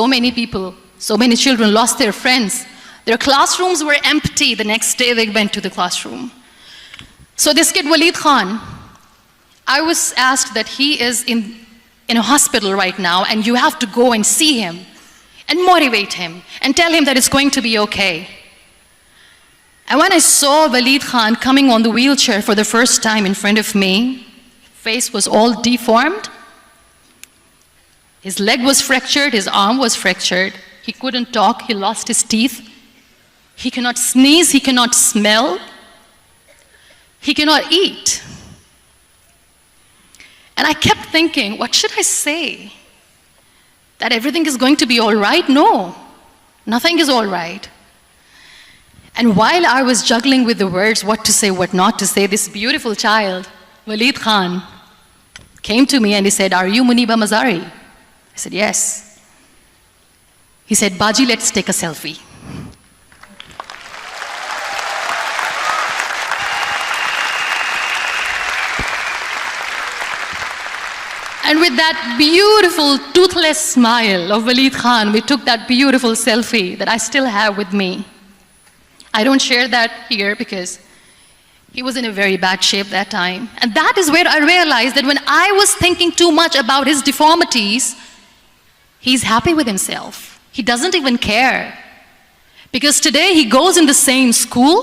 So many people, so many children lost their friends. Their classrooms were empty. The next day they went to the classroom. So this kid, Walid Khan, I was asked that he is in a hospital right now, and you have to go and see him and motivate him and tell him that it's going to be okay. And when I saw Walid Khan coming on the wheelchair for the first time in front of me, face was all deformed. His leg was fractured, his arm was fractured. He couldn't talk, he lost his teeth. He cannot sneeze, he cannot smell. He cannot eat. And I kept thinking, what should I say? That everything is going to be all right? No, nothing is all right. And while I was juggling with the words, what to say, what not to say, this beautiful child, Walid Khan, came to me and he said, "Are you Muniba Mazari?" I said, "Yes." He said, "Baji, let's take a selfie." And with that beautiful, toothless smile of Walid Khan, we took that beautiful selfie that I still have with me. I don't share that here because he was in a very bad shape that time. And that is where I realized that when I was thinking too much about his deformities, he's happy with himself. He doesn't even care. Because today he goes in the same school,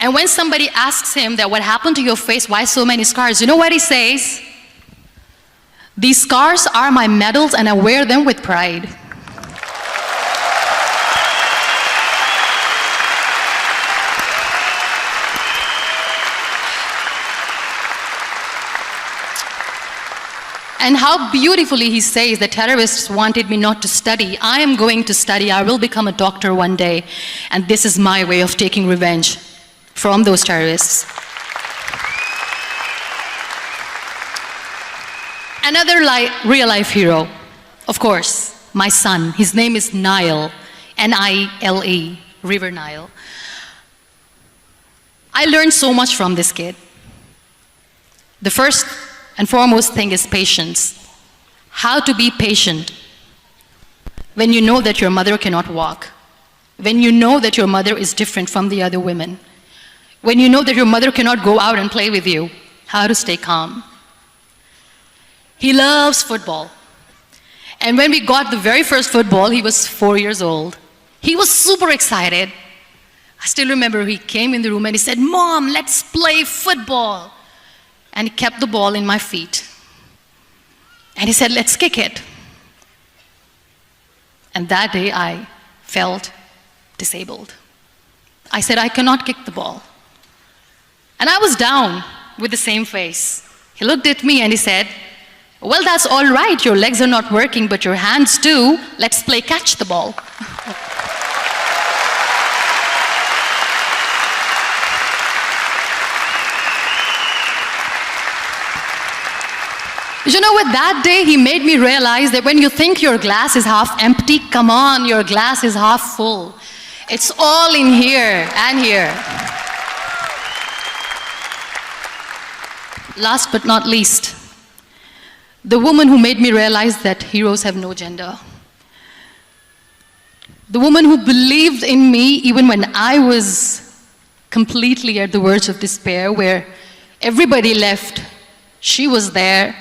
and when somebody asks him that what happened to your face, why so many scars, you know what he says? "These scars are my medals and I wear them with pride." And how beautifully he says, "The terrorists wanted me not to study. I am going to study. I will become a doctor one day. And this is my way of taking revenge from those terrorists." Another real-life hero, of course, my son. His name is Nile, N-I-L-E, River Nile. I learned so much from this kid. The first and foremost thing is patience. How to be patient when you know that your mother cannot walk, when you know that your mother is different from the other women, when you know that your mother cannot go out and play with you, how to stay calm. He loves football. And when we got the very first football, he was 4 years old. He was super excited. I still remember he came in the room and he said, "Mom, let's play football." And he kept the ball in my feet. And he said, "Let's kick it." And that day I felt disabled. I said, "I cannot kick the ball." And I was down with the same face. He looked at me and he said, "Well, that's all right. Your legs are not working, but your hands do. Let's play catch the ball." You know what? That day he made me realize that when you think your glass is half empty, come on, your glass is half full. It's all in here and here. Last but not least, the woman who made me realize that heroes have no gender. The woman who believed in me even when I was completely at the verge of despair, where everybody left, she was there.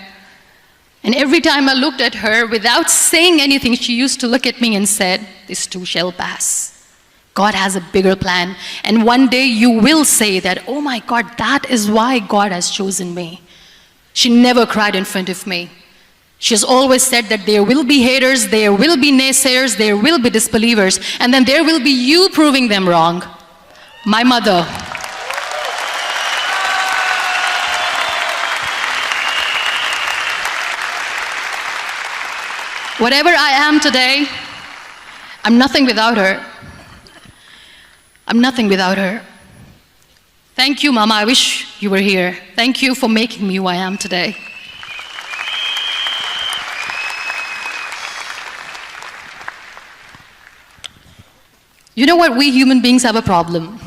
And every time I looked at her, without saying anything, she used to look at me and said, "This too shall pass. God has a bigger plan. And one day you will say that, oh my God, that is why God has chosen me." She never cried in front of me. She has always said that there will be haters, there will be naysayers, there will be disbelievers, and then there will be you proving them wrong. My mother. Whatever I am today, I'm nothing without her. I'm nothing without her. Thank you, Mama. I wish you were here. Thank you for making me who I am today. You know what? We human beings have a problem.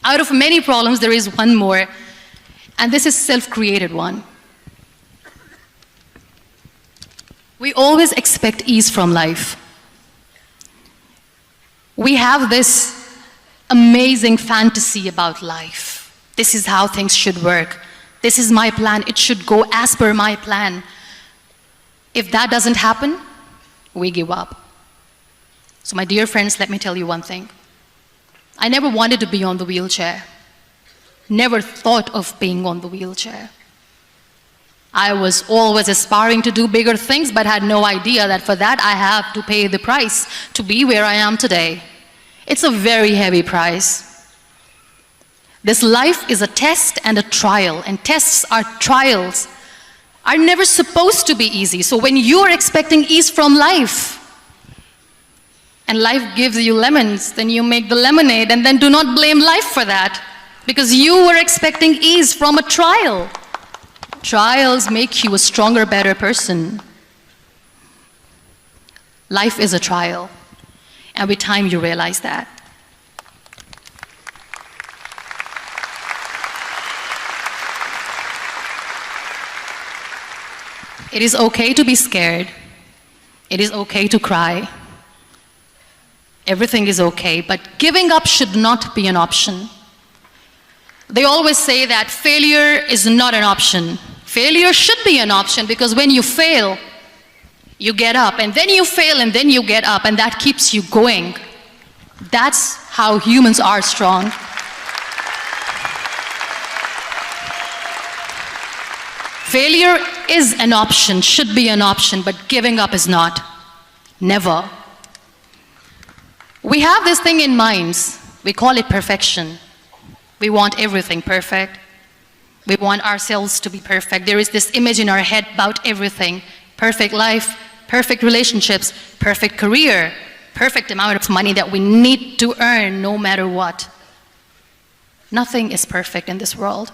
Out of many problems, there is one more, and this is a self-created one. We always expect ease from life. We have this amazing fantasy about life. This is how things should work. This is my plan. It should go as per my plan. If that doesn't happen, we give up. So my dear friends, let me tell you one thing. I never wanted to be on the wheelchair. Never thought of being on the wheelchair. I was always aspiring to do bigger things, but had no idea that for that I have to pay the price to be where I am today. It's a very heavy price. This life is a test and a trial, and tests are trials are never supposed to be easy. So when you are expecting ease from life, and life gives you lemons, then you make the lemonade, and then do not blame life for that, because you were expecting ease from a trial. Trials make you a stronger, better person. Life is a trial, and with time you realize that. It is okay to be scared. It is okay to cry. Everything is okay, but giving up should not be an option. They always say that failure is not an option. Failure should be an option, because when you fail, you get up, and then you fail, and then you get up, and that keeps you going. That's how humans are strong. Failure is an option, should be an option, but giving up is not. Never. We have this thing in minds. We call it perfection. We want everything perfect. We want ourselves to be perfect. There is this image in our head about everything. Perfect life, perfect relationships, perfect career, perfect amount of money that we need to earn no matter what. Nothing is perfect in this world.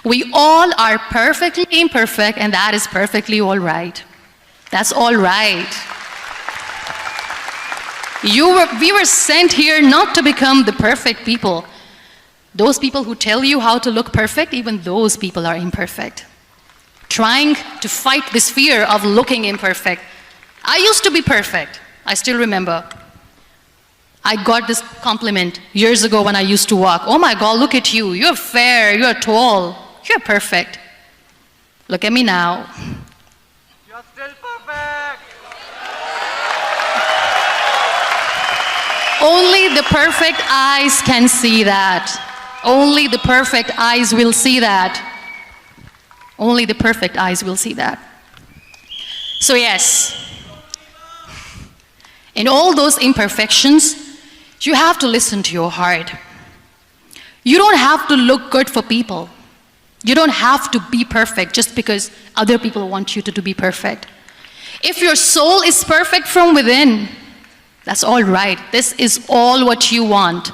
We all are perfectly imperfect, and that is perfectly all right. That's all right. We were sent here not to become the perfect people. Those people who tell you how to look perfect, even those people are imperfect. Trying to fight this fear of looking imperfect. I used to be perfect. I still remember. I got this compliment years ago when I used to walk. Oh my God, look at you. You're fair, you're tall, you're perfect. Look at me now. You're still perfect. Only the perfect eyes can see that. Only the perfect eyes will see that. Only the perfect eyes will see that. So yes, in all those imperfections, you have to listen to your heart. You don't have to look good for people. You don't have to be perfect just because other people want you to be perfect. If your soul is perfect from within, that's all right. This is all what you want.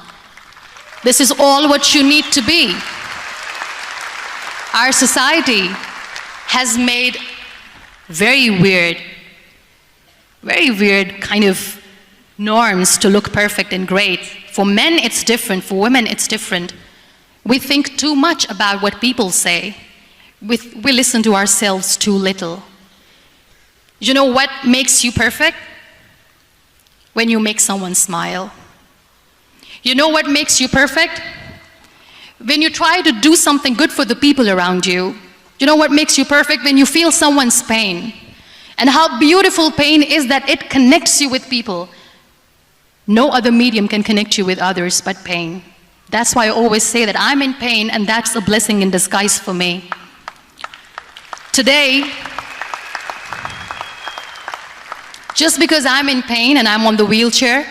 This is all what you need to be. Our society has made very weird kind of norms to look perfect and great. For men, it's different. For women, it's different. We think too much about what people say. We listen to ourselves too little. You know what makes you perfect? When you make someone smile. You know what makes you perfect? When you try to do something good for the people around you. You know what makes you perfect? When you feel someone's pain. And how beautiful pain is that it connects you with people. No other medium can connect you with others but pain. That's why I always say that I'm in pain, and that's a blessing in disguise for me. Today, just because I'm in pain and I'm on the wheelchair,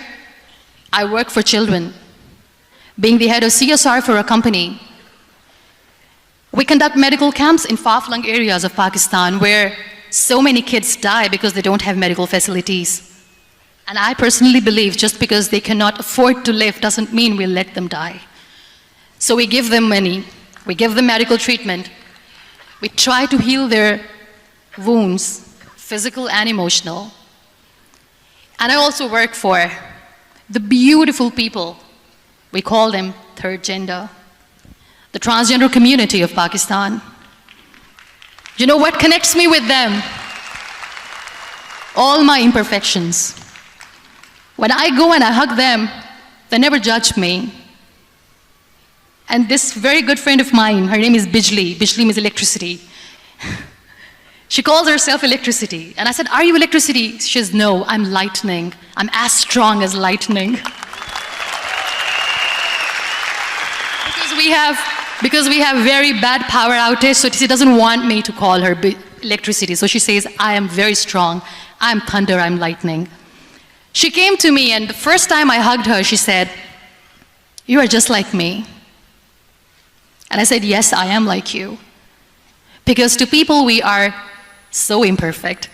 I work for children. Being the head of CSR for a company, we conduct medical camps in far-flung areas of Pakistan where so many kids die because they don't have medical facilities. And I personally believe just because they cannot afford to live doesn't mean we'll let them die. So we give them money, we give them medical treatment, we try to heal their wounds, physical and emotional. And I also work for the beautiful people, we call them third gender, the transgender community of Pakistan. You know what connects me with them? all my imperfections. When I go and I hug them, they never judge me. And this very good friend of mine, her name is Bijli. Bijli means electricity. She calls herself electricity. And I said, are you electricity? She says, no, I'm lightning. I'm as strong as lightning. Because we have very bad power outage, so she doesn't want me to call her electricity. So she says, I am very strong. I'm thunder, I'm lightning. She came to me, and the first time I hugged her, she said, you are just like me. And I said, yes, I am like you. Because to people, we are so imperfect.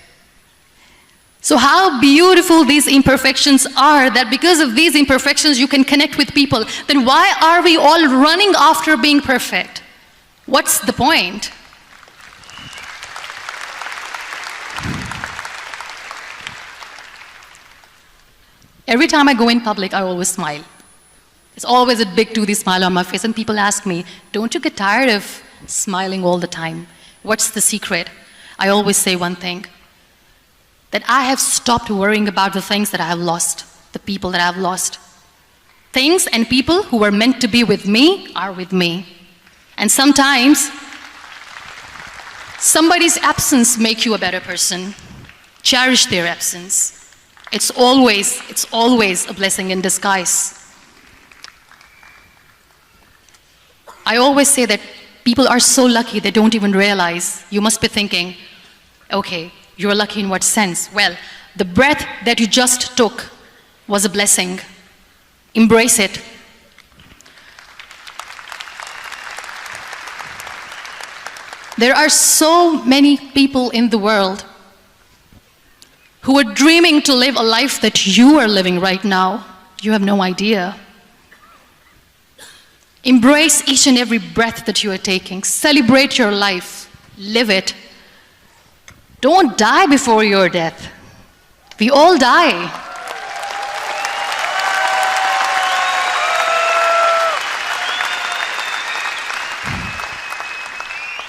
So how beautiful these imperfections are, that because of these imperfections you can connect with people. Then why are we all running after being perfect? What's the point? Every time I go in public, I always smile. There's always a big toothy smile on my face, and people ask me, don't you get tired of smiling all the time? What's the secret? I always say one thing, that I have stopped worrying about the things that I have lost, the people that I have lost. Things and people who were meant to be with me are with me. And sometimes, somebody's absence makes you a better person. Cherish their absence. It's always a blessing in disguise. I always say that people are so lucky they don't even realize. You must be thinking, okay, you're lucky in what sense? Well, the breath that you just took was a blessing. Embrace it. There are so many people in the world who are dreaming to live a life that you are living right now. You have no idea. Embrace each and every breath that you are taking. Celebrate your life. Live it. Don't die before your death. We all die.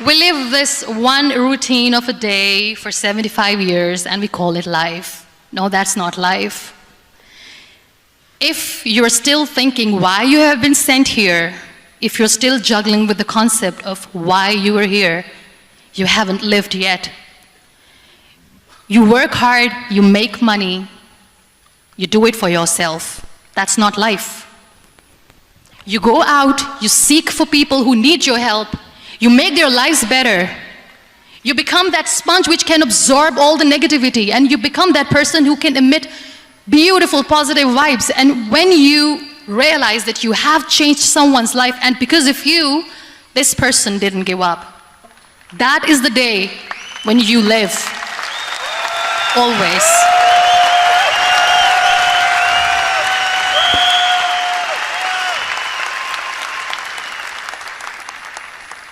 We live this one routine of a day for 75 years and we call it life. No, that's not life. If you're still thinking why you have been sent here, if you're still juggling with the concept of why you are here, you haven't lived yet. You work hard, you make money, you do it for yourself. That's not life. You go out, you seek for people who need your help, you make their lives better. You become that sponge which can absorb all the negativity, and you become that person who can emit beautiful, positive vibes. And when you realize that you have changed someone's life, and because of you, this person didn't give up, that is the day when you live. Always.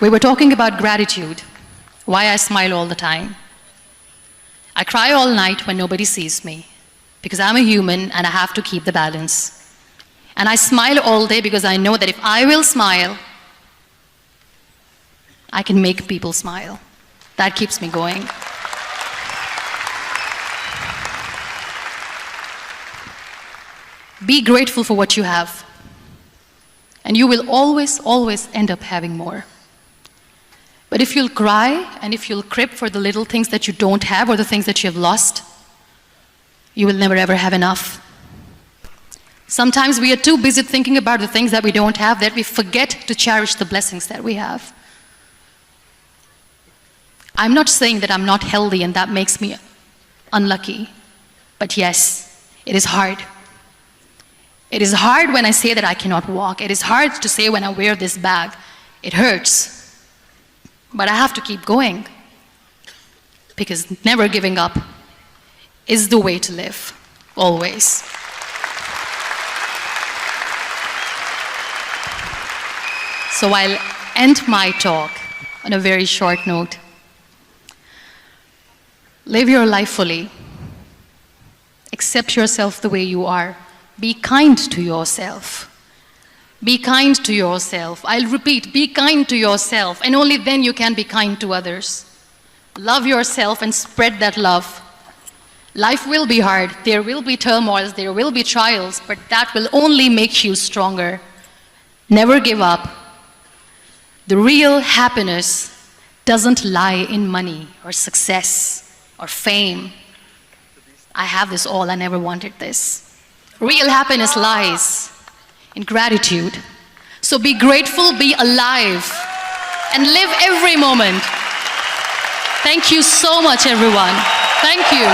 We were talking about gratitude, why I smile all the time. I cry all night when nobody sees me, because I'm a human and I have to keep the balance. And I smile all day because I know that if I will smile, I can make people smile. That keeps me going. Be grateful for what you have, and you will always, always end up having more. But if you'll cry and if you'll crib for the little things that you don't have or the things that you have lost, you will never ever have enough. Sometimes we are too busy thinking about the things that we don't have that we forget to cherish the blessings that we have. I'm not saying that I'm not healthy and that makes me unlucky, but yes, it is hard. It is hard when I say that I cannot walk. It is hard to say when I wear this bag. It hurts. But I have to keep going, because never giving up is the way to live, always. So I'll end my talk on a very short note. Live your life fully. Accept yourself the way you are. Be kind to yourself. Be kind to yourself. I'll repeat, be kind to yourself, and only then you can be kind to others. Love yourself and spread that love. Life will be hard. There will be turmoils. There will be trials. But that will only make you stronger. Never give up. The real happiness doesn't lie in money or success or fame. I have this all. I never wanted this. Real happiness lies in gratitude. So be grateful, be alive, and live every moment. Thank you so much, everyone. Thank you.